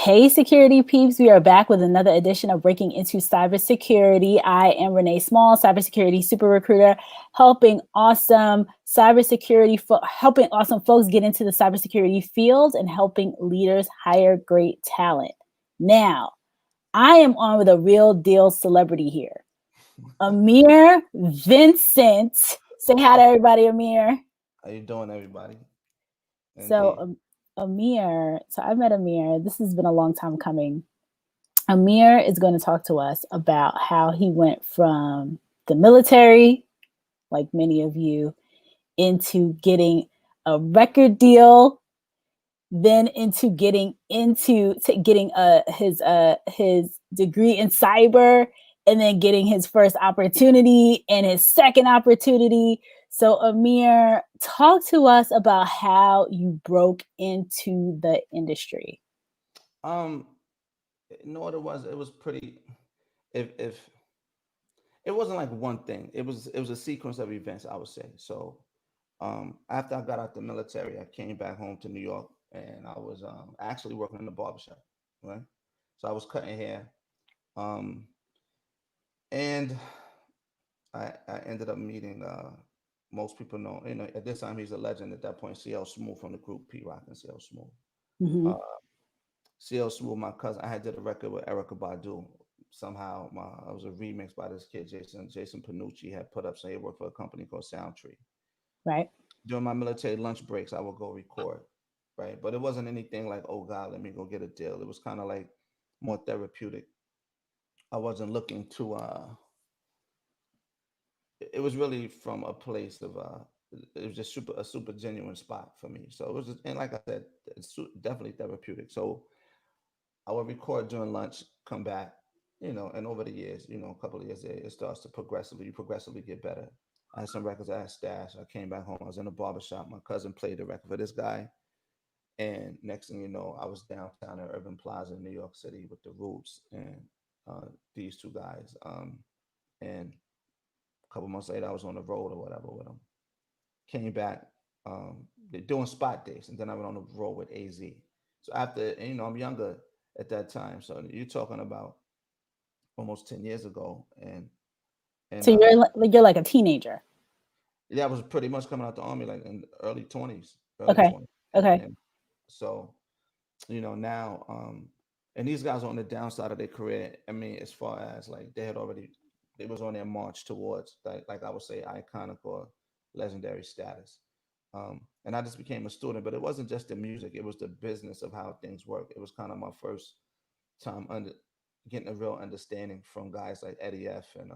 Hey, security peeps, we are back with another edition of Breaking Into Cybersecurity. I am Renee Small, cybersecurity super recruiter, helping awesome helping awesome folks get into the cybersecurity field and helping leaders hire great talent. Now, I am on with a real deal celebrity here. Ameer Vincent. Say hi to everybody, Ameer. How you doing, everybody? So, Indeed. Ameer, so I met Ameer. This has been a long time coming. Ameer is going to talk to us about how he went from the military, like many of you, into getting a record deal, then into getting his degree in cyber, and then getting his first opportunity and his second opportunity. So Ameer, talk to us about how you broke into the industry. Um, you know what it was? It was pretty. If it wasn't like one thing, it was a sequence of events, I would say. So, after I got out the military, I came back home to New York, and I was actually working in the barbershop, right? So I was cutting hair, um, and I ended up meeting. Most people know, at this time he's a legend. At that point, CL Smooth from the group P Rock and CL Smooth. Mm-hmm. Uh, CL Smooth, my cousin. I had did a record with Erica Badu. Somehow, it was a remix by this kid, Jason Panucci, had put up. So he worked for a company called Soundtree. Right. During my military lunch breaks, I would go record, right? But it wasn't anything like, oh God, let me go get a deal. It was kind of like more therapeutic. I wasn't looking to. It was really from a place of. It was just a super genuine spot for me. So it was, just, and like I said, it's definitely therapeutic. So I would record during lunch, come back, and over the years, a couple of years there, it starts to you progressively get better. I had some records I had stashed. I came back home. I was in a barbershop. My cousin played the record for this guy. And next thing you know, I was downtown at Urban Plaza in New York City with the Roots and these two guys. And a couple months later, I was on the road or whatever with them. Came back, they're doing spot days. And then I went on the road with AZ. So after, and, I'm younger at that time. So you're talking about almost 10 years ago. And So you're like a teenager. yeah, I was pretty much coming out the army like in the early 20s, early Okay. 20s. Okay. And so, now, and these guys are on the downside of their career. I mean, as far as like they was on their march towards like I would say iconic or legendary status. And I just became a student, but it wasn't just the music, it was the business of how things work. It was kind of my first time getting a real understanding from guys like Eddie F and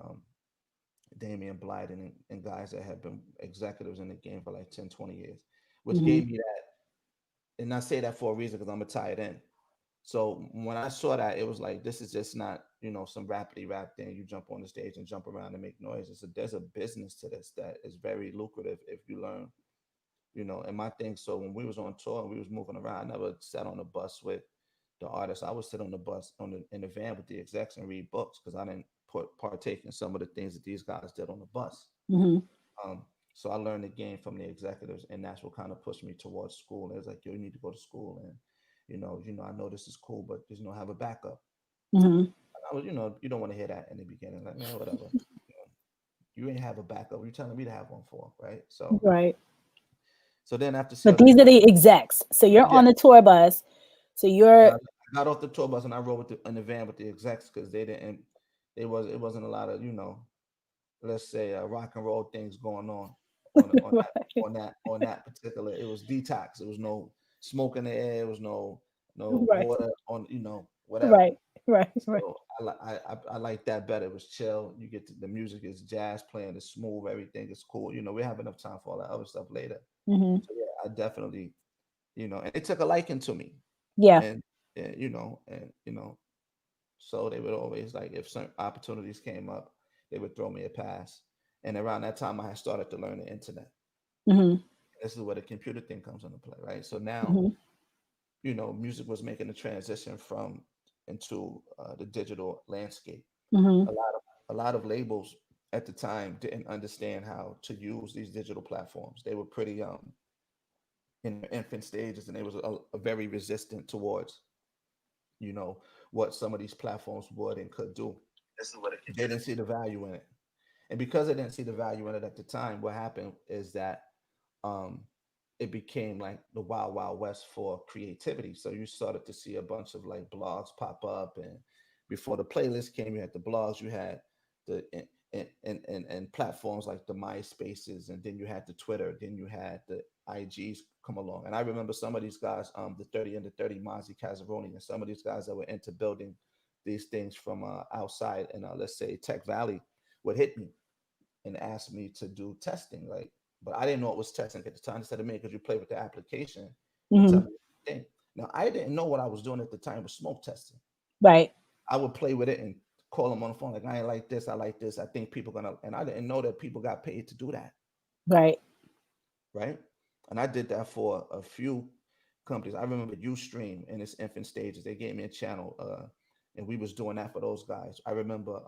Damian Blythe and guys that have been executives in the game for like 10, 20 years, which Mm-hmm. gave me that. And I say that for a reason because I'm a tied in. So when I saw that, it was like, this is just not, some rapidy rap thing. You jump on the stage and jump around and make noise. There's a business to this that is very lucrative if you learn, and my thing. So when we was on tour and we was moving around, I never sat on the bus with the artists. I would sit on the bus in the van with the execs and read books because I didn't partake in some of the things that these guys did on the bus. Mm-hmm. Um, so I learned the game from the executives, and that's what kind of pushed me towards school. And it was like, yo, you need to go to school, and I know this is cool, but just have a backup. Mm-hmm. I was, you don't want to hear that in the beginning, like, man, whatever. You ain't have a backup. You're telling me to have one for, right? Right. So then after But sales, these are the execs. So you're yeah, on the tour bus. So and you're I got off the tour bus and I rode in the van with the execs because it wasn't a lot of let's say rock and roll things going on that right, particular. It was detox. It was no smoke in the air. It was no right, water on whatever. right, right, right. So I like that better. It was chill. You get the music is jazz playing. It's smooth. Everything is cool. We have enough time for all that other stuff later. Mm-hmm. So yeah, I definitely and they took a liking to me Yeah. and so they would always like if some opportunities came up, they would throw me a pass. And around that time, I had started to learn the internet. Mm-hmm. This is where the computer thing comes into play, right? So now, Mm-hmm. music was making the transition from into the digital landscape. Mm-hmm. A lot of labels at the time didn't understand how to use these digital platforms. They were pretty in their infant stages, and they was a very resistant towards you know, what some of these platforms would and could do. They didn't see the value in it. And because they didn't see the value in it at the time, what happened is that um, it became like the wild, wild west for creativity. So you started to see a bunch of like blogs pop up. And before the playlist came, you had the blogs, you had the and platforms like the MySpaces, and then you had the Twitter, then you had the IGs come along. And I remember some of these guys, the 30 and the 30 Mozzie Casaroni, and some of these guys that were into building these things from outside and let's say Tech Valley would hit me and ask me to do testing. Like, but I didn't know it was testing at the time. Instead of me, because you play with the application and tell Hmm. me the thing. Now I didn't know what I was doing at the time with smoke testing. Right. I would play with it and call them on the phone like, I ain't like this, I like this. I think people gonna, and I didn't know that people got paid to do that, Right. right? And I did that for a few companies. I remember Ustream in its infant stages. They gave me a channel, and we was doing that for those guys. I remember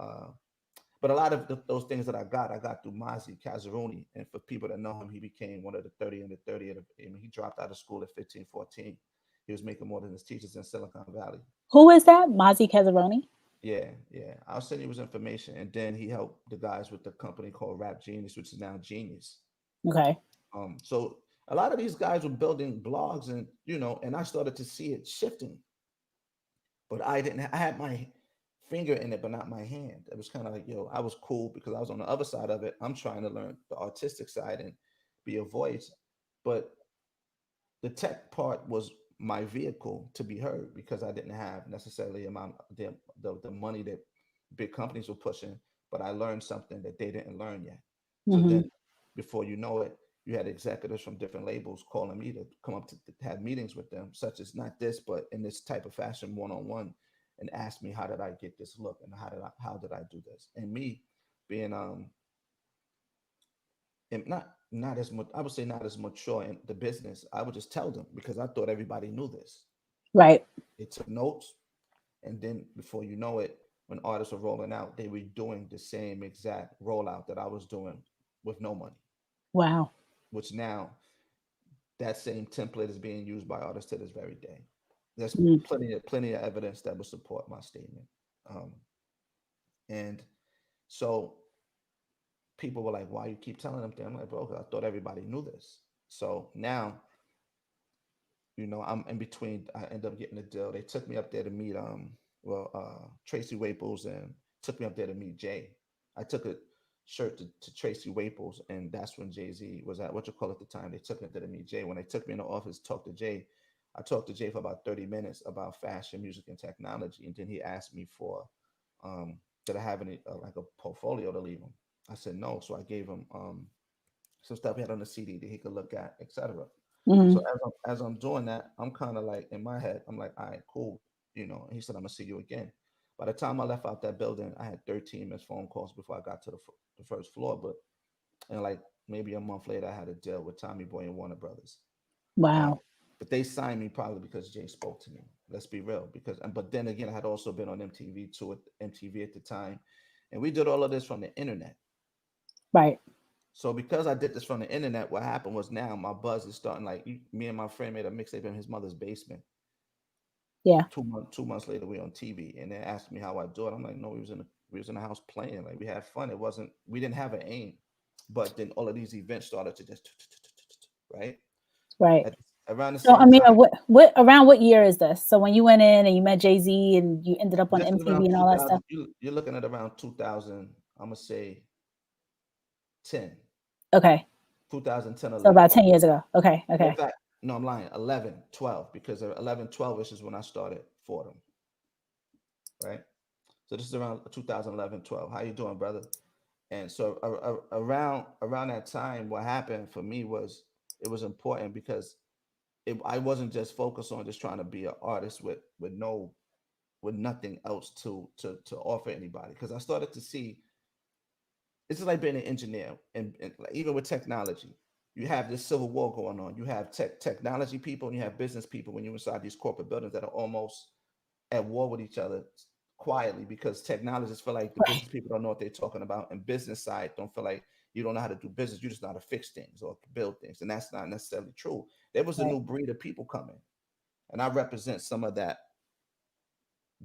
but a lot of those things that I got through Mozzie Casaroni. And for people that know him, he became one of the 30 and the 30. I mean, he dropped out of school at 15, 14. He was making more than his teachers in Silicon Valley. Who is that? Mozzie Casaroni? Yeah, yeah. I'll send you his information. And then he helped the guys with the company called Rap Genius, which is now Genius. Okay. So a lot of these guys were building blogs, and and I started to see it shifting. But I didn't. I had my finger in it, but not my hand. It was kind of like, I was cool because I was on the other side of it. I'm trying to learn the artistic side and be a voice, but the tech part was my vehicle to be heard because I didn't have necessarily amount the money that big companies were pushing, but I learned something that they didn't learn yet. So Hmm. then, before you know it, you had executives from different labels calling me to come up to have meetings with them, such as not this, but in this type of fashion, one on one, and ask me how did I get this look and how did I do this, and me being and not as much, I would say not as mature in the business. I would just tell them because I thought everybody knew this. Right. They took notes, and then before you know it, when artists were rolling out, they were doing the same exact rollout that I was doing with no money. Wow. Which now that same template is being used by artists to this very day. There's Mm. plenty of evidence that would support my statement. Um, and so people were like, "Why you keep telling them?" I'm like, "Bro, 'cause I thought everybody knew this." So now, I'm in between. I end up getting a deal. They took me up there to meet Tracy Waples, and took me up there to meet Jay. I took a shirt to Tracy Waples, and that's when Jay-Z was at what you call it at the time. They took me up there to meet Jay. When they took me in the office to talk to Jay, I talked to Jay for about 30 minutes about fashion, music, and technology, and then he asked me for did I have any like a portfolio to leave him. I said no, so I gave him some stuff he had on the CD that he could look at, etc. Hmm. So as I'm doing that, I'm kind of like in my head, I'm like, all right, cool. And he said, I'm gonna see you again. By the time I left out that building, I had 13 missed phone calls before I got to the first floor. But and like maybe a month later, I had a deal with Tommy Boy and Warner Brothers. Um, Wow. but they signed me probably because Jay spoke to me. Let's be real. But then again, I had also been on MTV too, at MTV at the time, and we did all of this from the internet. Right. So because I did this from the internet, what happened was now my buzz is starting. Like me and my friend made a mixtape in his mother's basement. Yeah. 2 months later, we on TV, and they asked me how I do it. I'm like, no, we was in the house playing. Like we had fun. It wasn't. We didn't have an aim. But then all of these events started to just right Right. at around the So, same Amir, time. what around what year is this? So when you went in and you met Jay-Z and you ended up on This is MTV around and all that stuff. 2000. You're looking at around 2000. I'm gonna say 10, Okay. 2010, So 11. about 10 years ago. Okay. In Okay. fact, no, I'm lying. 11, 12, because 11, 12 ish is when I started Fordham, right? So this is around 2011, 12. How you doing, brother? And so around that time, what happened for me was it was important because I wasn't just focused on just trying to be an artist with nothing else to offer anybody. Because I started to see it's just like being an engineer, and like, even with technology, you have this civil war going on. You have technology people and you have business people when you're inside these corporate buildings that are almost at war with each other quietly because technologists feel like the Right. business people don't know what they're talking about, and business side don't feel like you don't know how to do business. You just know how to fix things or build things, and that's not necessarily true. There was a Right. new breed of people coming, and I represent some of that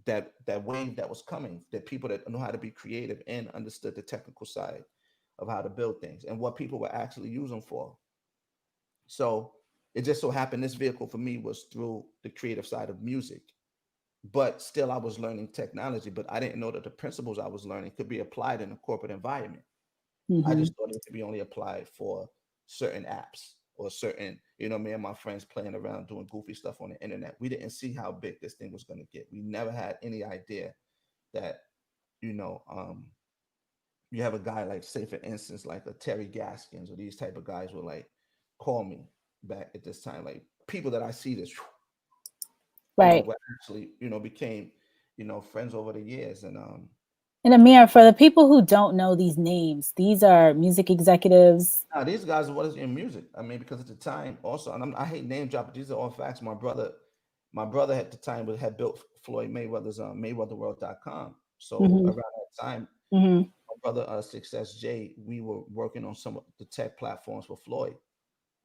that wave that was coming, that people that know how to be creative and understood the technical side of how to build things and what people were actually using for. So it just so happened this vehicle for me was through the creative side of music, but still I was learning technology, but I didn't know that the principles I was learning could be applied in a corporate environment. I Mm-hmm. just thought it could be only applied for certain apps or certain, me and my friends playing around doing goofy stuff on the internet. We didn't see how big this thing was going to get. We never had any idea that, you know, um, you have a guy like, say, for instance, like a Terry Gaskins or these type of guys would like call me back at this time, like people that I see this, Right. were actually, became, friends over the years. And And Amir, for the people who don't know these names, these are music executives. now these guys was in music. I mean, because at the time also, and I hate name dropping. These are all facts. My brother at the time had built Floyd Mayweather's MayweatherWorld.com. So Mm-hmm. around that time, Mm-hmm. my brother Success J, we were working on some of the tech platforms for Floyd.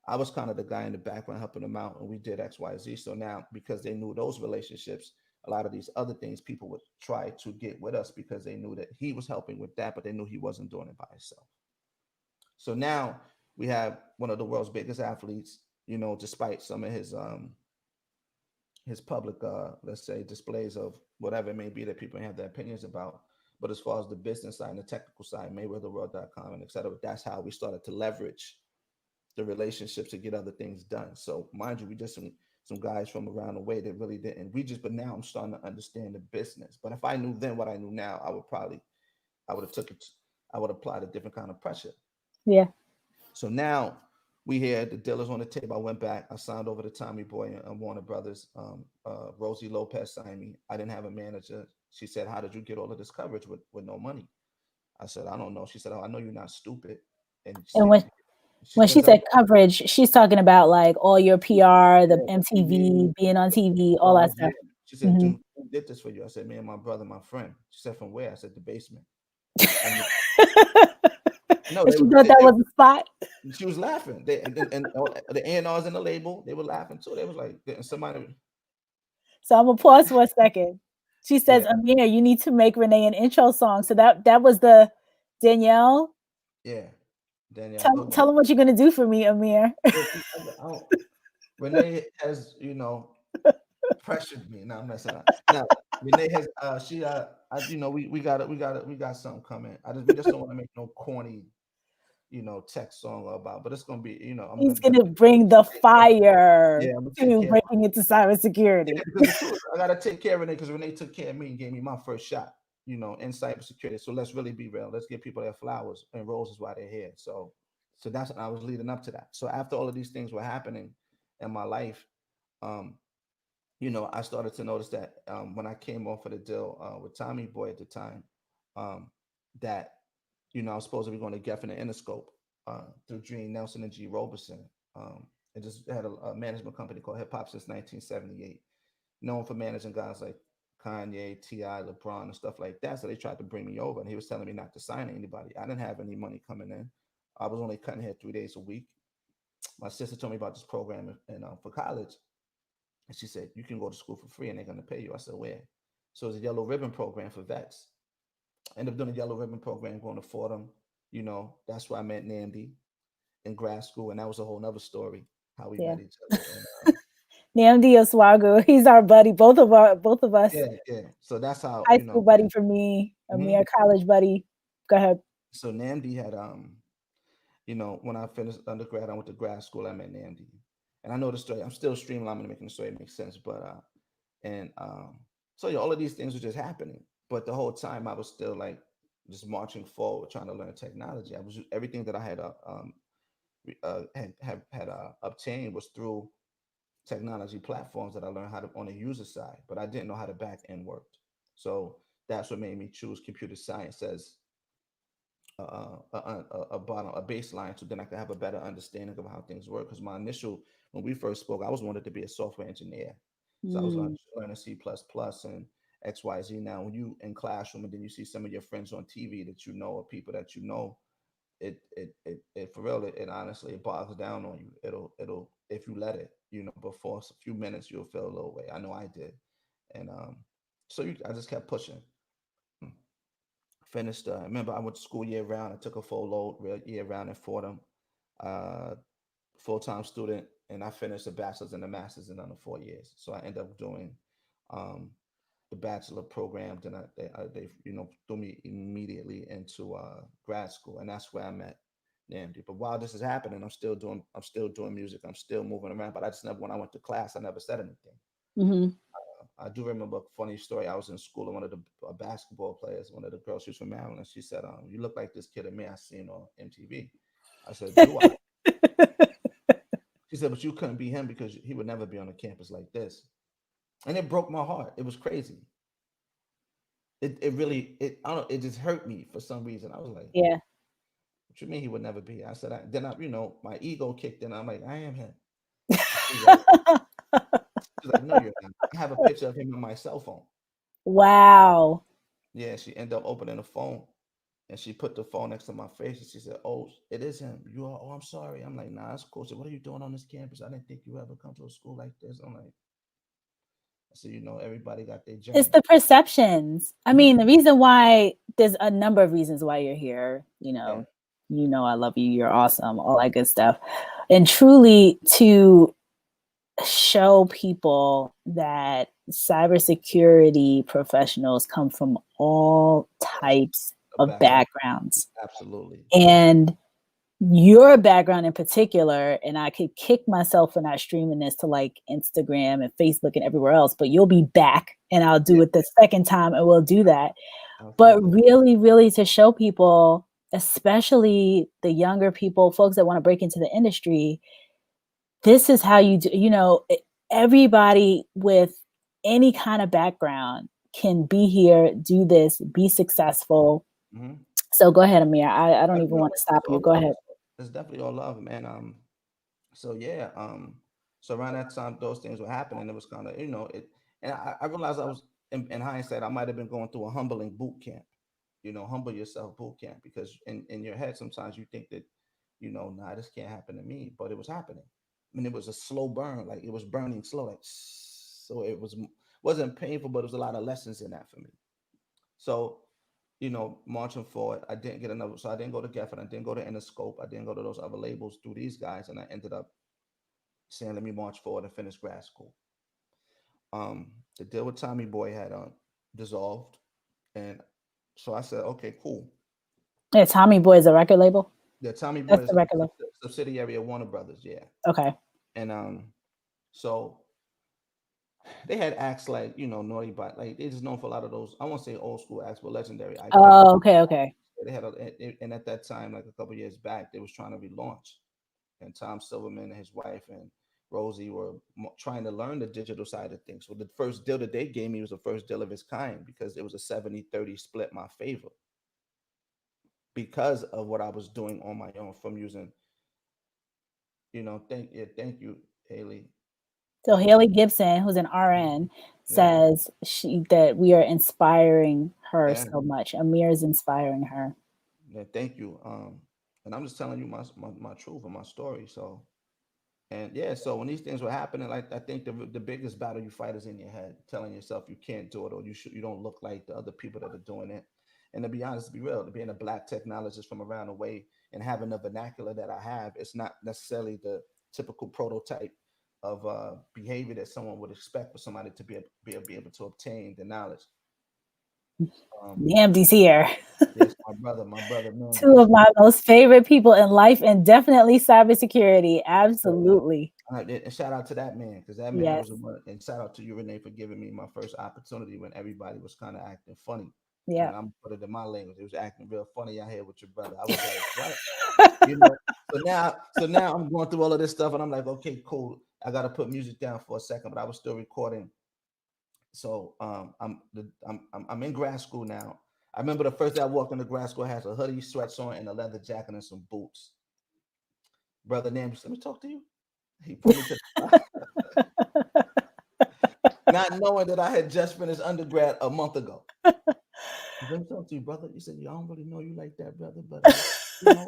I was kind of the guy in the background helping them out, and we did X, Y, Z. So now, because they knew those relationships, a lot of these other things people would try to get with us because they knew that he was helping with that, but they knew he wasn't doing it by himself. So now we have one of the world's biggest athletes, despite some of his public, let's say, displays of whatever it may be that people have their opinions about. But as far as the business side and the technical side, MayweatherWorld.com and et cetera, that's how we started to leverage the relationships to get other things done. So mind you, we just some guys from around the way that really didn't. We just, but now I'm starting to understand the business. But if I knew then what I knew now, I would have took it. I would apply a different kind of pressure. Yeah. So now we hear the dealers on the table. I went back. I signed over to Tommy Boy and Warner Brothers. Rosie Lopez signed me. I didn't have a manager. She said, "How did you get all of this coverage with no money?" I said, "I don't know." She said, "Oh, I know you're not stupid." And And she when she says, said coverage, she's talking about like all your PR, the yeah, the MTV, TV, being on the TV, all that blogs, stuff. yeah." She said, Hmm. "Dude, who did this for you?" I said, "Me and my brother, my friend." She said, "From where?" I said, "The basement." And no, And she thought that was a spot. she was laughing. And all the A&Rs in the label, they were laughing too. They was like, and somebody, So I'm gonna pause for a second. She says, yeah, Amir, you need to make Renee an intro song. So that was the Danielle. yeah, Danielle. Tell them what you're gonna do for me, Amir. Yeah, I don't, Renee has, pressured me. No, I'm messing up. Now, Renee has, we got something coming. We just don't want to make no corny, tech song about, but it's gonna be, I'm He's gonna gonna definitely bring the take care. fire Yeah, I'm gonna take to care of breaking into cybersecurity. yeah, because the truth, I gotta take care of Renee because Renee took care of me and gave me my first shot, in cybersecurity. So let's really be real. Let's give people their flowers and roses while they're here. So that's I was leading up to that. So after all of these things were happening in my life, um, I started to notice that when I came off of the deal with Tommy Boy at the time, um, that I was supposed to be going to Geffen and Interscope through Gene Nelson and G. Roberson. It just had a management company called Hip Hop since 1978, known for managing guys like Kanye, T.I., LeBron, and stuff like that. So they tried to bring me over, and he was telling me not to sign anybody. I didn't have any money coming in. I was only cutting hair 3 days a week. My sister told me about this program for college, and she said, "You can go to school for free and they're going to pay you." I said, "Where?" So it's a yellow ribbon program for vets. I ended up doing a yellow ribbon program, going to Fordham. That's where I met Namdi in grad school. And that was a whole nother story, how we Yeah. met each other. And Namdi Oswago, he's our buddy. Both of us. yeah, yeah. So that's how, High school buddy for me, mhm. Amir college buddy. Go ahead. So Namdi had, when I finished undergrad, I went to grad school, I met Namdi. And I know the story. I'm still streamlining, making the story make sense. But, and so yeah, all of these things were just happening. But the whole time I was still like just marching forward, trying to learn technology. I was everything that I had obtained was through technology platforms that I learned how to on the user side, but I didn't know how the back end worked. So that's what made me choose computer science as a bottom, a baseline, so then I could have a better understanding of how things work. Because my initial, when we first spoke, I was wanted to be a software engineer, so I was Mm, learning C plus plus and X Y Z. Now, when you in classroom and then you see some of your friends on TV that you know or people that you know, it for real, it honestly it bogs down on you. It'll if you let it, but for a few minutes you'll feel a little way. I know I did, and I just kept pushing. Mm. Finished. I remember I went to school year round. I took a full load year round in Fordham. Uh, Full time student, and I finished a bachelor's and a master's in under 4 years. So I ended up doing um, the bachelor program. Then they threw me immediately into grad school, and that's where I met Namdi. But while this is happening, I'm still doing music. I'm still moving around. But I just never, when I went to class, I never said anything. Mm-hmm. I do remember a funny story. I was in school, and one of the basketball players, one of the girls, she was from Maryland. She said, "You look like this kid Ameer I seen on MTV." I said, "Do I?" She said, "But you couldn't be him because he would never be on a campus like this." And it broke my heart. It was crazy. It really, I don't know, it just hurt me for some reason. I was like, Yeah. "What you mean he would never be?" I said, my ego kicked in. I'm like, "I am him." She's like, "No, you're not." I have a picture of him on my cell phone. Wow. Yeah, she ended up opening the phone, and she put the phone next to my face, and she said, "Oh, it is him. You are. Oh, I'm sorry." I'm like, "Nah, it's cool." She said, "What are you doing on this campus? I didn't think you ever come to a school like this." I'm like, I said, everybody got their It's journey. the perceptions. I Mhm. mean, the reason why there's a number of reasons why you're here, Yeah, I love you, you're awesome, all that good stuff. And truly to show people that cybersecurity professionals come from all yes, types a of background. backgrounds. Absolutely. And your background in particular, and I could kick myself for not streaming this to like Instagram and Facebook and everywhere else, but you'll be back and I'll do Yeah, it the second time and we'll do that. But absolutely. really, really to show people, especially the younger people, folks that want to break into the industry, this is how you do, everybody with any kind of background can be here, do this, be successful. Hmm. So go ahead, Amir. I don't even No, want to stop it's you. all Go love. ahead. It's definitely all love, man. So yeah, so around that time, those things were happening. It was kind of, it, and I realized I was, in hindsight, I might have been going through a humbling boot camp. Humble yourself boot camp, because in your head sometimes you think that, nah, this can't happen to me, but it was happening. I mean, it was a slow burn, like it was burning slow, like so it wasn't painful, but it was a lot of lessons in that for me. So, marching forward, I didn't get another. So I didn't go to Geffen. I didn't go to Interscope. I didn't go to those other labels through these guys, and I ended up saying, "Let me march forward and finish grad school." The deal with Tommy Boy had dissolved, and so I said, "Okay, cool." Yeah, Tommy Boy is a record label. The Tommy Boy That's is the record label. a subsidiary of Warner Brothers, yeah, Okay. and so they had acts like Naughty by, like they just known for a lot of those. I won't say old school acts, but legendary, iconic. Oh, okay, okay. They had and at that time, like a couple years back, they was trying to relaunch, and Tom Silverman and his wife and Rosie were trying to learn the digital side of things. So the first deal that they gave me was the first deal of its kind, because it was a 70-30 split my favor, because of what I was doing on my own from using, thank you, Haley. So Haley Gibson, who's an RN, Yeah, says that we are inspiring her yeah, so much. Amir is inspiring her. yeah, thank you. And I'm just telling you my truth and my story. So, and yeah, so when these things were happening, like I think the biggest battle you fight is in your head, telling yourself you can't do it, or you don't look like the other people that are doing it. And to be honest, to be real, being a black technologist from around the way and having the vernacular that I have, it's not necessarily the typical prototype of behavior that someone would expect for somebody to be able to obtain the knowledge. Um, Namdi's here. yes, my brother Mandy, Two he's of my most favorite people in life, and definitely cybersecurity. Absolutely. and shout out to that man, because that man Yes. was the one. And shout out to you, Renee, for giving me my first opportunity when everybody was kind of acting funny. Yeah. And I'm put it in my language. It was acting real funny out here with your brother. I was like, what? You know. So now I'm going through all of this stuff, and I'm like, okay, cool. I got to put music down for a second, but I was still recording. So I'm in grad school now. I remember the first day I walked into grad school, I had a hoodie, sweats on, and a leather jacket and some boots. Brother Nam, let me talk to you. He put me to the side, not knowing that I had just finished undergrad a month ago. Let me talk to you, brother. You said, "Yeah, I don't really know you like that, brother, but you know,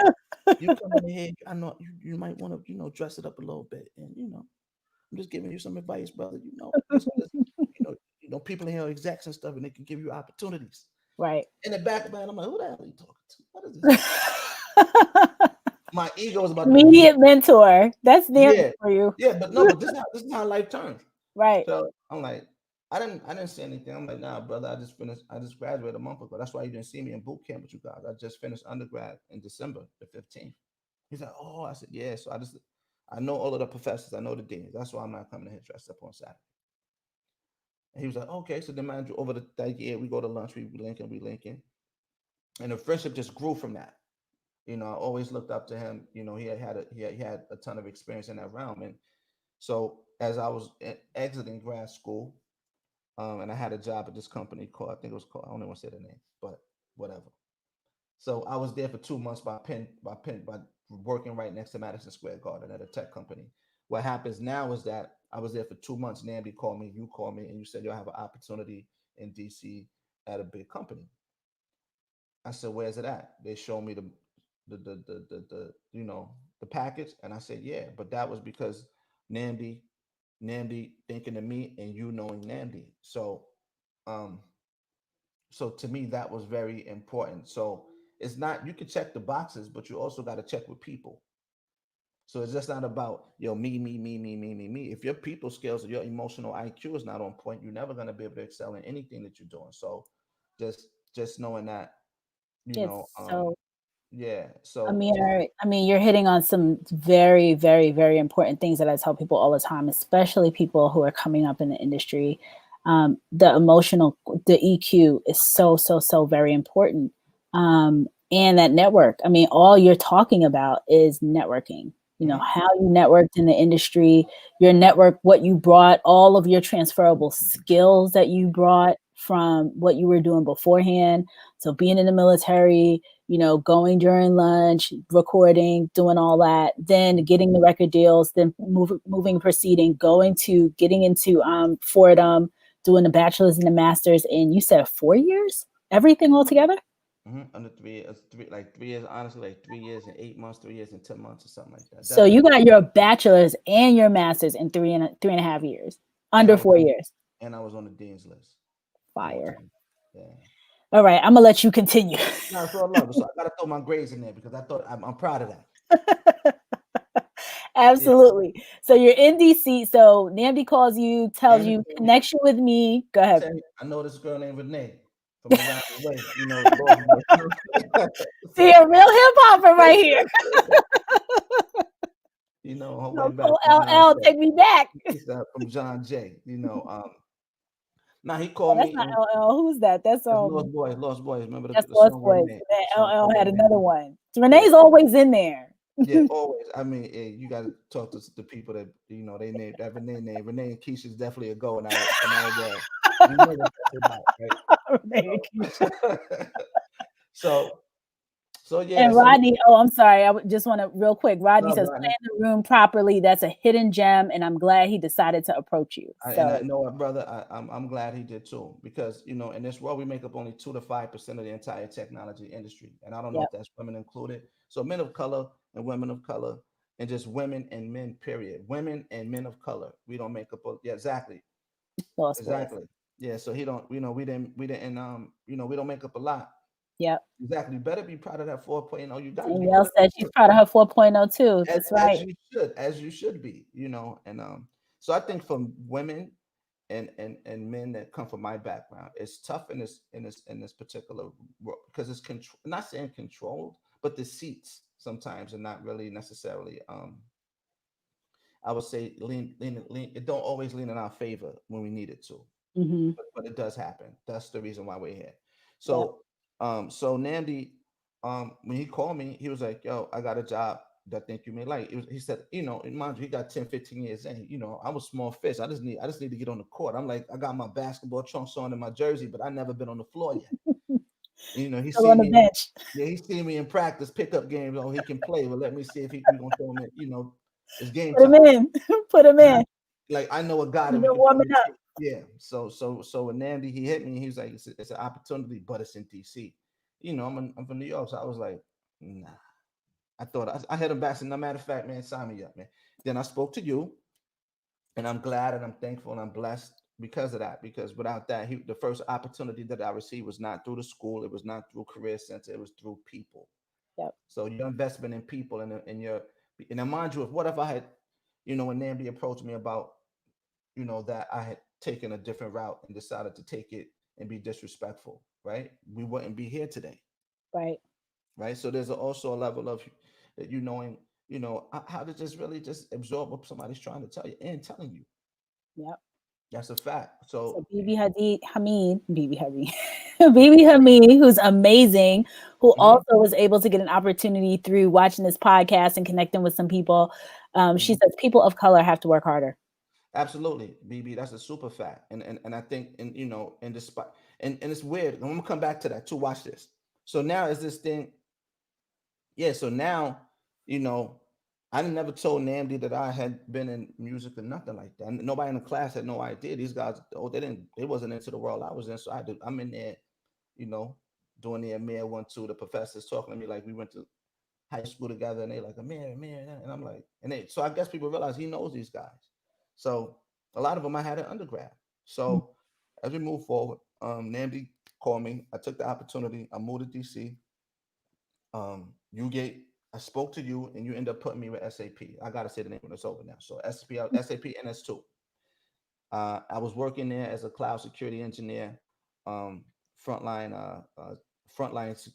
you come in here. I know you might want to, dress it up a little bit, and I'm just giving you some advice, brother. Just because people in here are execs and stuff, and they can give you opportunities. Right. In the back of my mind, I'm like, who the hell are you talking to? What is this guy? My ego is about to be, Immediate mentor. That's Nancy yeah, for you. yeah, but no, but this is how life turns. Right. So I'm like, I didn't say anything. I'm like, nah, brother, I just graduated a month ago. That's why you didn't see me in boot camp with you guys. I just finished undergrad in December the 15th. He's like, oh, I said, yeah. So I know all of the professors, I know the deans. That's why I'm not coming here dressed up on Saturday. And he was like, okay. So then, man, over that year, we go to lunch, we linking, and the friendship just grew from that. I always looked up to him. He had a ton of experience in that realm, and so as I was exiting grad school, and I had a job at this company called, I think it was called, I don't even want to say the name, but whatever. So I was there for 2 months by working right next to Madison Square Garden at a tech company. What happens now is that I was there for 2 months. Nambi called me, you called me, and you said you'll have an opportunity in DC at a big company. I said, where's it at? They showed me the package, and I said, yeah. But that was because Nambi, Nambi thinking of me, and you knowing Nambi. Um, so to me, that was very important. So it's not, you can check the boxes, but you also got to check with people. So it's just not about, me. If your people skills or your emotional IQ is not on point, you're never going to be able to excel in anything that you're doing. So just just knowing that, you know, It's so yeah. I So mean, just I mean, you're hitting on some very, very, very important things that I tell people all the time, especially people who are coming up in the industry. The emotional, the EQ is so, so, so very important. And that network. I mean, all you're talking about is networking. You know, mhm, how you networked in the industry, your network, what you brought, all of your transferable skills that you brought from what you were doing beforehand. So being in the military, going during lunch, recording, doing all that, then getting the record deals, then moving, proceeding, getting into Fordham, doing the bachelor's and the master's. And you said 4 years, everything all together. under 3 years, 3 years, honestly, like 3 years and 8 months, 3 years and 10 months, or something like that. So you Definitely. got your bachelor's and your master's in three and a half years, And I under was 4 years. and I was on the dean's list Fire. multiple. Yeah. All right, I'm gonna let you continue. No, it's all love. So I gotta throw my grades in there because I'm proud of that. Yeah. Absolutely. So you're in DC. So Namdi calls you, tells And you, connection with me. Go ahead. I know this girl named Renee from around the way. Lost boy. See So a real hip hopper right here. her way No, back cool from John LL, Jay. take me back. From John Jay. Now he Oh, called that's me not and LL. Who's that? that's Lost Boys. Remember That's the Lost song Boys. Renee? Then The song LL called had Renee. another one. So Yeah. Renee's always in there. Yeah, always. I mean, you got to talk to the people that they named that Renee name. Renee and Keisha's definitely a go, and I you know what that's about, right? Renee and Keisha. So, so, so yeah. And So Rodney, oh, I'm sorry. Just want to real quick. Rodney no, says, Rodney, plan the room properly. That's a hidden gem. And I'm glad he decided to approach you. I So, know what, brother. I'm glad he did too, because in this world we make up only 2 to 5% of the entire technology industry, and I don't know yep, if that's women included. So men of color and women of color, and just women and men. Period. Women and men of color. We don't make up. Yeah, exactly. Lost Boys. Exactly. Yeah. So he don't. We didn't. We don't make up a lot. Yep. Exactly. You better be proud of that 4.0. You got to be Danielle put said she's proud of her 4.0 too. That's as right. you should, as you should be. And so I think from women and men that come from my background, it's tough in this particular world because it's control. Not saying controlled, but the seats sometimes are not really necessarily. I would say lean. It don't always lean in our favor when we need it to, Mm-hmm. but it does happen. That's the reason why we're here. Yep. So Nandi, when he called me, he was like, "Yo, I got a job that I think you may like." He said, and mind you, he got 10, 15 years in. I was small fish. I just need to get on the court. I'm like, I got my basketball trunks on in my jersey, but I never been on the floor yet. He Still on seen the me. bench. Yeah, he seen me in practice, pickup games. Oh, he can play. Well, let me see if we gonna throw him in. It's game Put him time. in. Put him in. Like I know a guy that You've we been can put on warming the up. team. Yeah. So when Nandi he hit me, he was like, it's an opportunity, but it's in DC. I'm from New York, so I was like, nah. I thought I had him back. So no matter of fact, man, sign me up, man. Then I spoke to you, and I'm glad and I'm thankful and I'm blessed because of that. Because without that, the first opportunity that I received was not through the school. It was not through career center. It was through people. Yep. So your investment in people and your, and now mind you, if what if I had, when Nambi approached me about, that I had taken a different route and decided to take it and be disrespectful, right? We wouldn't be here today, Right. right? So there's also a level of you knowing, how to just really just absorb what somebody's trying to tell you and telling you. Yep. That's a fact. So So, Bibi Hamid, Bibi Hamid, who's amazing, who mhm, also was able to get an opportunity through watching this podcast and connecting with some people. She mhm. says people of color have to work harder. Absolutely, BB. That's a super fact, and I think, and and despite, and it's weird. I'm gonna come back to that too. Watch this. So now is this thing, yeah. So now, you know, I never told Namdi that I had been in music or nothing like that. Nobody in the class had no idea. These guys, oh, they wasn't into the world I was in. So I'm in there, you know, doing the Ameer 1 2. The professors talking to me like we went to high school together, and they like Ameer, and I'm like, and they. So I guess people realize he knows these guys. So a lot of them I had an undergrad. So as we move forward, Namdi called me. I took the opportunity. I moved to DC. You get, I spoke to you, and you end up putting me with SAP. I gotta say the name when it's over now. So SAP NS2. I was working there as a cloud security engineer, um, frontline, frontline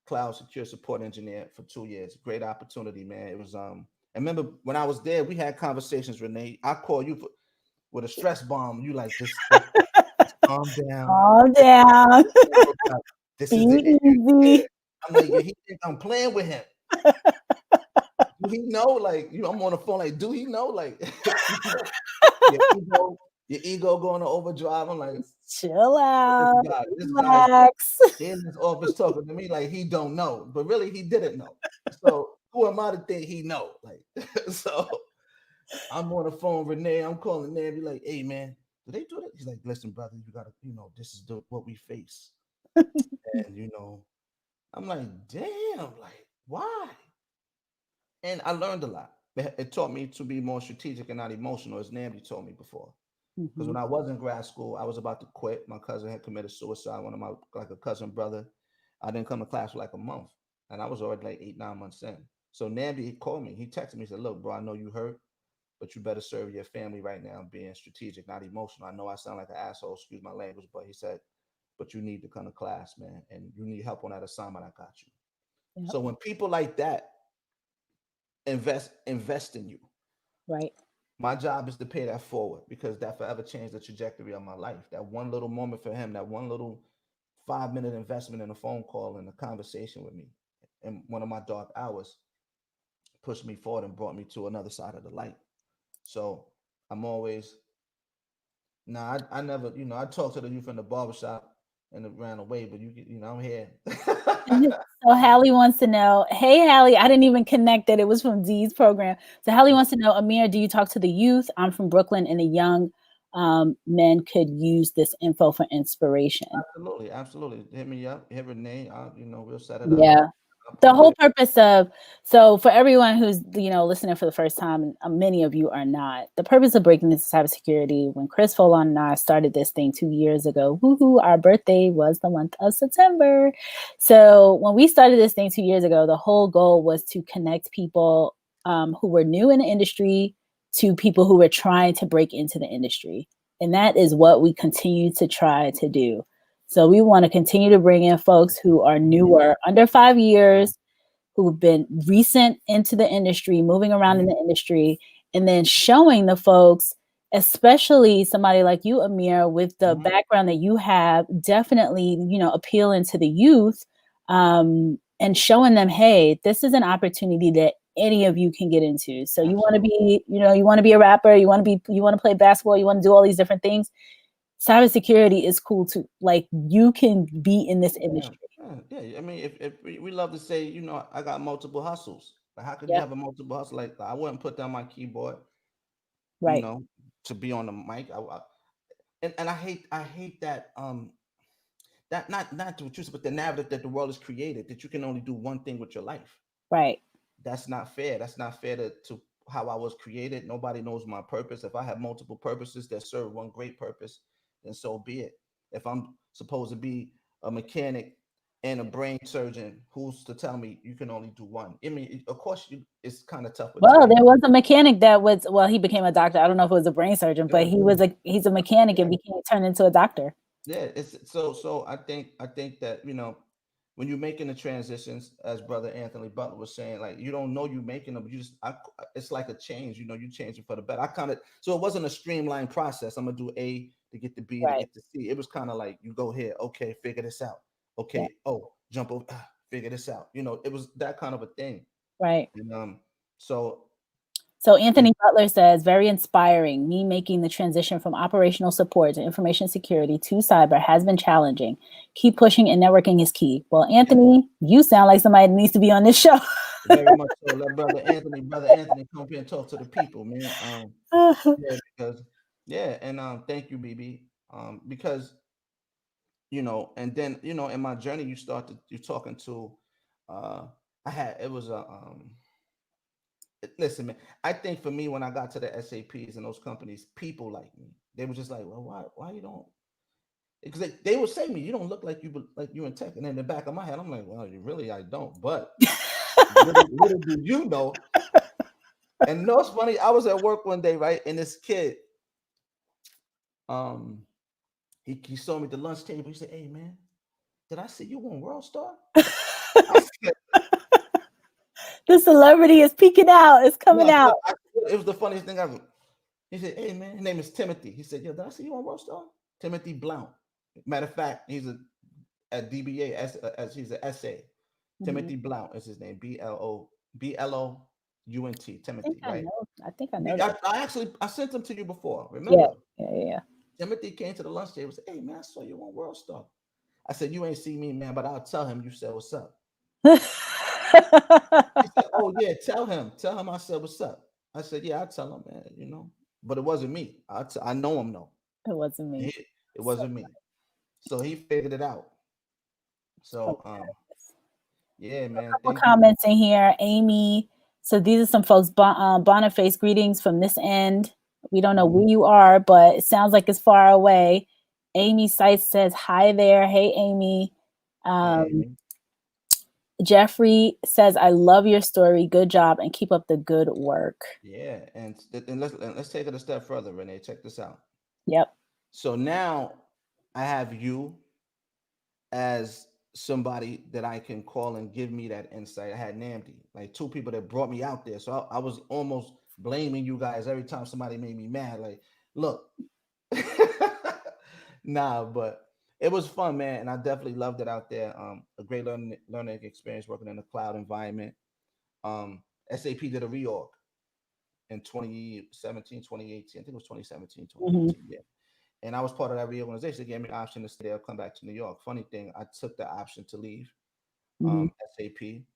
cloud secure support engineer for 2 years. Great opportunity, man. It was. I remember when I was there, we had conversations. Renee, I call you with a stress bomb. You like this calm down. Calm down. This Be is the easy. I'm like, yeah, he think I'm playing with him. Do he know? Like, I'm on the phone. Like, do he know? Like, your ego, your ego going to overdrive. I'm like, Chill this out. this guy's Relax. in his office talking to me like he don't know, but really he didn't know. So who am I to think he know? Like, so I'm on the phone, Renee. I'm calling there, be like, hey man, do they do that? He's like, listen, brother, you gotta, this is what we face, and I'm like, damn, like why? And I learned a lot. It taught me to be more strategic and not emotional, as Namdi told me before. Because Mhm. when I was in grad school, I was about to quit. My cousin had committed suicide. One of my, like, a cousin brother. I didn't come to class for like a month, and I was already like 8, 9 months in. So Nambi, he called me. He texted me. He said, "Look, bro, I know you hurt, but you better serve your family right now, being strategic, not emotional. I know I sound like an asshole. Excuse my language, but he said, but you need to come to class, man, and you need help on that assignment. I got you." Yep. So when people like that invest in you, Right. my job is to pay that forward, because that forever changed the trajectory of my life. That one little moment for him, that one little 5 minute investment in a phone call and a conversation with me in one of my dark hours, pushed me forward and brought me to another side of the light. So I'm always, nah, I never, I talked to the youth in the barbershop and it ran away, but I'm here. So Hallie wants to know, hey Hallie, I didn't even connect that it was from Dee's program. So Hallie wants to know, Ameer, do you talk to the youth? I'm from Brooklyn, and the young men could use this info for inspiration. Absolutely, absolutely. Hit me up, hit Renee. We'll set it up. Yeah. I'll The put it whole in. purpose of, so for everyone who's listening for the first time, and many of you are not, the purpose of Breaking Into Cybersecurity, when Chris Foulon and I started this thing 2 years ago, woohoo, our birthday was the month of September. So when we started this thing 2 years ago, the whole goal was to connect people who were new in the industry to people who were trying to break into the industry, and that is what we continue to try to do. So we want to continue to bring in folks who are newer, under 5 years, who've been recent into the industry, moving around in Mhm. the industry, and then showing the folks, especially somebody like you, Ameer, with the Mhm. background that you have, definitely, appealing to the youth, and showing them, hey, this is an opportunity that any of you can get into. So you want to Absolutely. be, you want to be a rapper, you want to play basketball, you want to do all these different things. Cybersecurity is cool too. Like, you can be in this Yeah, industry. yeah. I mean, if we love to say, I got multiple hustles. Like, how could you Yep. have a multiple hustle? Like, I wouldn't put down my keyboard, you Right. know, to be on the mic. And I hate that that not the truth, but the narrative that the world has created, that you can only do one thing with your life. Right. That's not fair. That's not fair to how I was created. Nobody knows my purpose. If I have multiple purposes that serve one great purpose, then so be it. If I'm supposed to be a mechanic and a brain surgeon, who's to tell me you can only do one? I mean, of course, it's kind of tough with Well, time. there was a mechanic that was, well, he became a doctor. I don't know if it was a brain surgeon, but Yeah, he's a mechanic yeah. and became turned into a doctor. Yeah, it's so I think that when you're making the transitions, as brother Anthony Butler was saying, like you don't know you making them, but it's like a change. You changing for the better. I kind of so it wasn't a streamlined process. I'm gonna do A to get to B to Right. get to C. It was kind of like you go here, okay, figure this out. Yeah. Okay, oh, jump over, figure this out. It was that kind of a thing. Right. And so So and Anthony Butler says, very inspiring. Me making the transition from operational support to information security to cyber has been challenging. Keep pushing and networking is key. Well, yeah, Anthony, you sound like somebody that needs to be on this show. very much so. Let brother Anthony come up here and talk to the people, man. Yeah, because yeah, and thank you, BB. Because and then in my journey, you're talking to, uh, I had it was a listen, man. I think for me, when I got to the SAPs and those companies, people like me, they were just like, well, why you don't? Because they would say to me, you don't look like like you in tech, and in the back of my head, I'm like, well, really, I don't. But little do you know. And no, it's funny. I was at work one day, right, and this kid, um, he saw me at the lunch table. He said, "Hey, man, did I see you on World Star?" I said, The celebrity is peeking out. It's coming "No." out. It was the funniest thing ever. He said, "Hey, man, his name is Timothy." He said, "Yo, did I see you on World Star?" Timothy Blount. Matter of fact, he's at DBA as he's an SA. Mhm. Timothy Blount is his name. BLOUNT. Timothy, right? I think I know that. I sent him to you before. Yeah. Remember? Yeah. Timothy came to the lunch table and said, "Hey, man, I saw you on World Star." I said, "You ain't see me, man, but I'll tell him you said what's up." Yeah. He said, "Oh yeah, tell him. Tell him I said what's up." I said, "Yeah, I'll tell him, man. But it wasn't me. I know him though. It wasn't me. It So wasn't me. So he figured it out. So hilarious. yeah, man. Couple Thank you. comments in here. Amy. So these are some folks. Boniface, greetings from this end. We don't know Mhm. where you are, but it sounds like it's far away. Amy Sites says hi there. Hey, Amy. Hey, Um, Amy. Jeffrey says, I love your story. Good job and keep up the good work. Yeah, and let's take it a step further, Renee. Check this out. Yep. So now I have you as somebody that I can call and give me that insight. I had Namdi, like two people that brought me out there. So I was almost blaming you guys every time somebody made me mad. Like, look, nah, but it was fun, man, and I definitely loved it out there. A great learning experience working in a cloud environment. SAP did a reorg in 2017, 2018. I think it was 2017, Hmm. 2018. Yeah. And I was part of that reorganization. They gave me the option to stay or come back to New York. Funny thing, I took the option to leave Hmm. SAP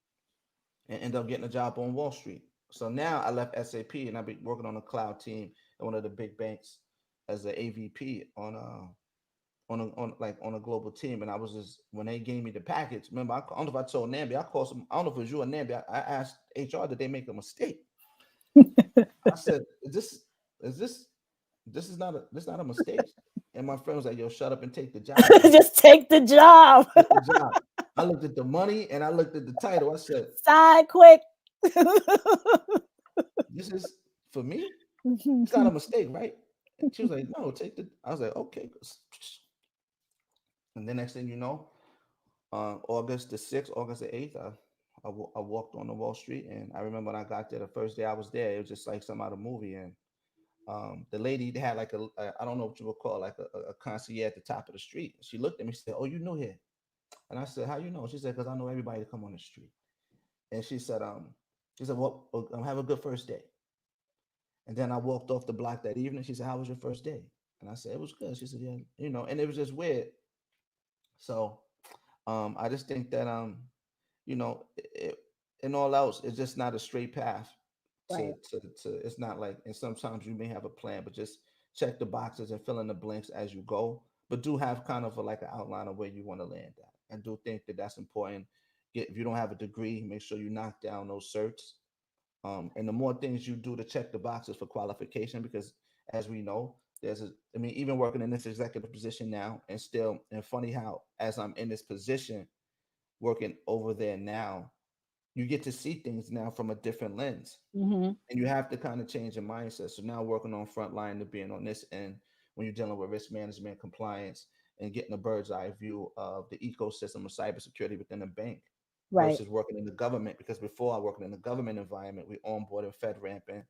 and ended up getting a job on Wall Street. So now I left SAP and I've been working on a cloud team at one of the big banks as an AVP on a global team. And I was just when they gave me the package. Remember, I don't know if I told Nambi. I called some. I don't know if it was you or Nambi. I asked HR, did they make a mistake? I said, this is not a mistake. And my friend was like, yo, shut up and take the job. I said, Just take the job. take the job. I looked at the money and I looked at the title. I said, Sign quick. this is for me. It's not a mistake, right? And she was like, no, take the. I was like, okay. And the next thing you know, August the 6th, August the 8th, I walked on the Wall Street. And I remember when I got there, the first day I was there, it was just like some out of a movie. And the lady had like I don't know what you would call like a concierge at the top of the street. She looked at me, she said, "Oh, you new here?" And I said, "How you know?" She said, "Because I know everybody to come on the street." And she said, "Well, have a good first day." And then I walked off the block that evening. She said, "How was your first day?" And I said, "It was good." She said, "Yeah, and it was just weird. So, I just think that in all else, it's just not a straight path Right. to it's not like, and sometimes you may have a plan, but just check the boxes and fill in the blanks as you go. But do have kind of like an outline of where you want to land at. I do think that that's important. If you don't have a degree, make sure you knock down those certs. And the more things you do to check the boxes for qualification, because as we know, I mean, even working in this executive position now, and still, and funny how, as I'm in this position, working over there now, you get to see things now from a different lens, Mm-hmm. and you have to kind of change your mindset. So now working on front line to being on this end, when you're dealing with risk management, compliance, and getting a bird's eye view of the ecosystem of cybersecurity within a bank Right. versus working in the government. Because before I worked in the government environment, we onboarded FedRAMP and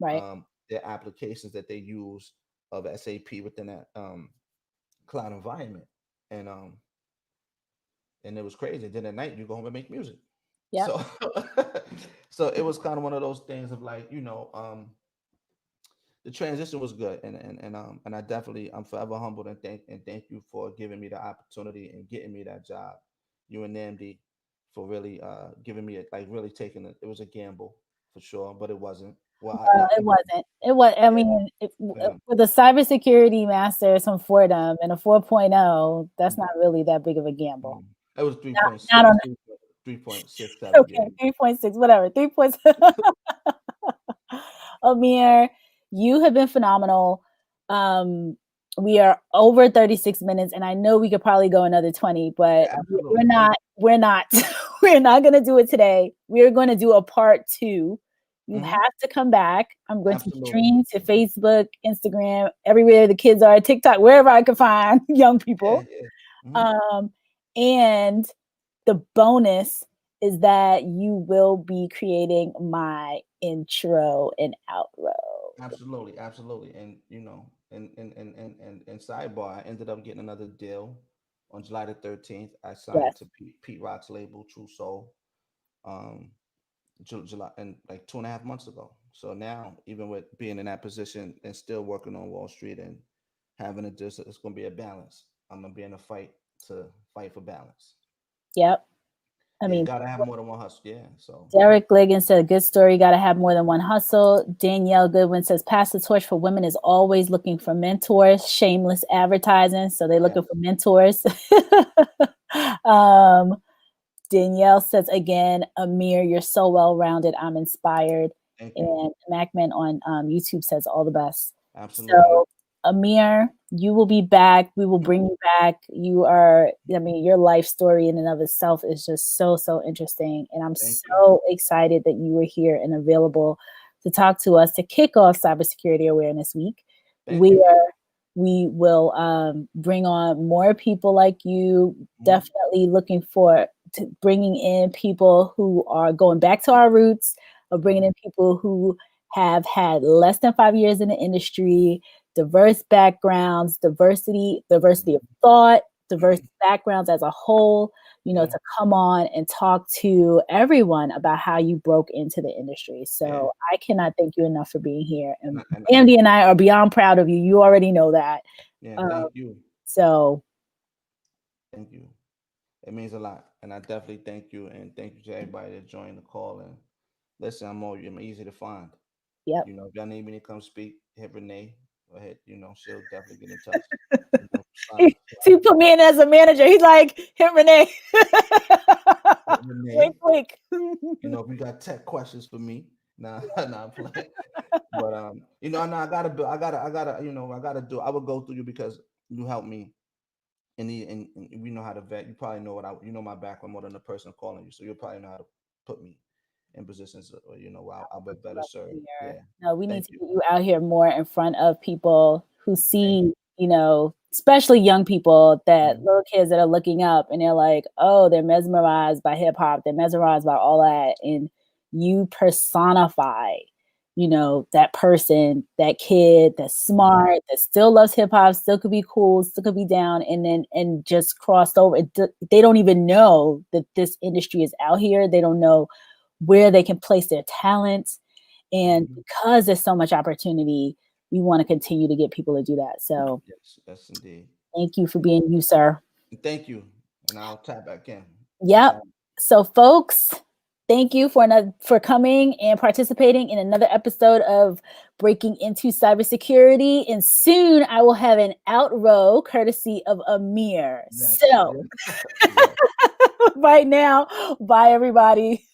Right. their applications that they use of SAP within that cloud environment, and um, and it was crazy. Then at night you go home and make music. Yep. So so it was kind of one of those things of like, the transition was good, and I definitely, I'm forever humbled, and thank you for giving me the opportunity and getting me that job. You and Namdi for really giving me it, like really taking it. It was a gamble for sure, but it wasn't. Well, It wasn't. It was. I yeah, mean, yeah. with a cybersecurity master's from Fordham and a 4.0, that's not really that big of a gamble. It was Not 3.6, on 3.67. Yeah. okay, 3.6, whatever. 3. Amir, you have been phenomenal. Um, we are over 36 minutes, and I know we could probably go another 20, but Yeah, we're absolutely. not. We're not. We're not going to do it today. We're going to do a part 2. You Hmm. have to come back. I'm going to Absolutely. stream to Facebook, Instagram, everywhere the kids are, TikTok, wherever I can find young Yeah, people. yeah. Hmm. Um, and the bonus is that you will be creating my intro and outro. Absolutely, absolutely. And and sidebar, I ended up getting another deal on July the 13th. I signed Yes. to Pete Rock's label, True Soul, um, July, and like 2.5 months ago. So now, even with being in that position and still working on Wall Street and having a just, it's going to be a balance. I'm gonna be in a fight for balance. Yep. I Yeah, mean, gotta have more than one hustle. Yeah, so Derek Liggins said, good story, got to have more than one hustle. Danielle Goodwin says, pass the torch for women is always looking for mentors. Shameless advertising. So they're yeah. looking for mentors. um, Danielle says, again, Amir, you're so well rounded. I'm inspired. Thank you. And Macman on YouTube says, all the best. Absolutely. So, Amir, you will be back. We will bring you back. You are, I mean, your life story in and of itself is just so, so interesting. And I'm Thank you. so excited that you were here and available to talk to us to kick off Cybersecurity Awareness Week. Thank you. We will bring on more people like you. Mhm. Definitely looking for bringing in people who are going back to our roots, of bringing in people who have had less than 5 years in the industry, diverse backgrounds, diversity of thought, diverse backgrounds as a whole, Yeah, to come on and talk to everyone about how you broke into the industry. yeah. So I cannot thank you enough for being here. And And and Andy and I are beyond proud of you. You already know that. yeah, Um, thank you. so Thank you. It means a lot. And I definitely thank you, and thank you to everybody that joined the call. And listen, I'm easy to find. yep. If y'all need me to come speak, hit Renee. Go ahead, she'll definitely get in touch. Slide, He put me in as a manager. He's like, hit Renee. hit Renee. Wink, wink. If you got tech questions for me, nah, nah, I'm playing. But no, I gotta do. I would go through you because you helped me, and we know how to vet. You probably know my background more than the person calling you, so you'll probably know how to put me in positions, where I'll be better served. Yeah, No, we need thank to you, get you out here more in front of people who thank see, especially young people, you. that little kids that are looking up and they're like, oh, they're mesmerized by hip hop, they're mesmerized by all that. And you personify, that person, that kid that's smart, that still loves hip hop, still could be cool, still could be down, and just crossed over. They don't even know that this industry is out here. They don't know where they can place their talents. And Mhm. because there's so much opportunity, we want to continue to get people to do that. So Yes, yes, indeed. thank you for being you, sir. Thank you, and I'll tap back in. Yep. So folks, thank you for coming and participating in another episode of Breaking Into Cybersecurity. And soon I will have an outro courtesy of Amir. Yes, So yes, yes. right now, bye everybody.